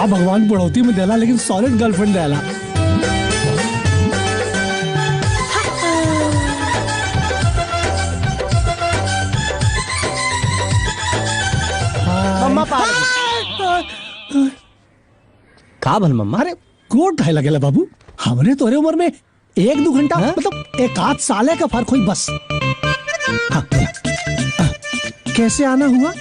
भगवान बढ़ोती में देला लेकिन सॉलिड गर्लफ्रेंड देला। मम्मा का भल मम्मा? अरे कोट ढाई लगेला बाबू, हमरे तोरे उम्र में 1-2 घंटा मतलब 1 आध साल का फर्क हुई बस। हाँ, कैसे आना हुआ?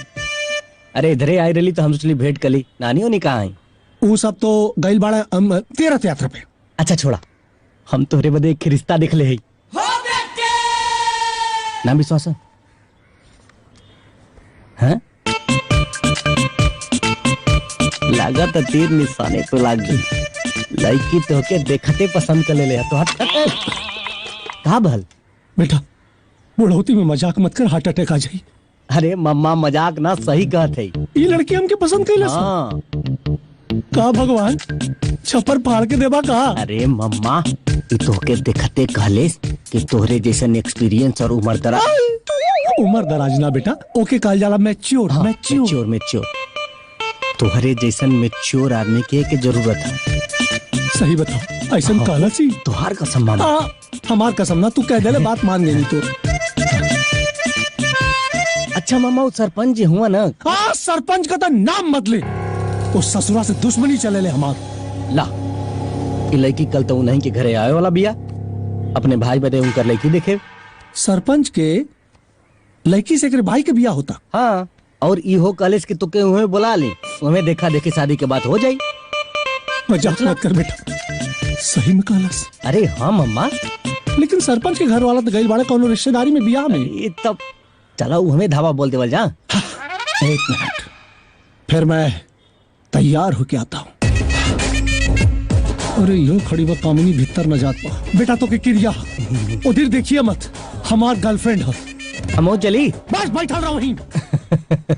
अरे इधरे आई रही तो हम सोचली भेंट कली। नानी होनी कहाँ आई? वो सब तो गइल बाड़ा तीर्थ यात्रा पे। अच्छा छोड़ा, हम तोहरे बदे एक रिश्ता देख ले है। ना विश्वास है? लगा तो तीर निशाने पे लाग गई। लड़की तो के देखते पसंद कर ले तो हट कहा भल? बेटा बुढ़ौती में मजाक मत कर, हार्ट अटैक आ जाई। अरे मम्मा मजाक ना सही कहत है। ये लड़की हमके पसंद कैला सा। हाँ। का भगवान छप्पर फाड़ के देबा का? अरे मम्मा ये तोहके देखते कहले कि तोहरे जैसन एक्सपीरियंस और उम्र दराज। उम्र दराज ना बेटा, ओके कहल जाला मैच्योर। हाँ, मैच्योर मैच्योर। तोहरे जैसन मैच्योर आदमी के जरूरत है। सही बताओ, ऐसा कहला सी? तोहार कसम मान। हमार कसम ना, तू कह देले बात मान गई तो। अच्छा मामा वो सरपंच जी हुआ ना? सरपंच का तो नाम मत ले, उस ससुरा से दुश्मनी चले ले हमार। ला ये लड़की कल तो नहीं के घरे आए वाला बिया, अपने भाई बदे उनकर लड़की देखे। सरपंच के लड़की से भाई के बिया होता? हाँ, और इहो कॉलेज के तुके हुए बुला ली, हमें देखा देखी शादी के बात हो जाई। मजाक मत कर बेटा, सही में कहलस। अरे हाँ मम्मा, लेकिन सरपंच के घर वाला तो गइल बाड़ा कौनो रिश्तेदारी में बियाह में। ये तब चला हमें धावा बोल देवल जा। 1 मिनट, फिर मैं तैयार होके आता हूँ। अरे यूं खड़ी वो कामिनी भीतर न जात पा। बेटा तो के क्रिया उधर देखिए मत, हमार गर्लफ्रेंड है। हम चली बस बैठा रहा वहीं।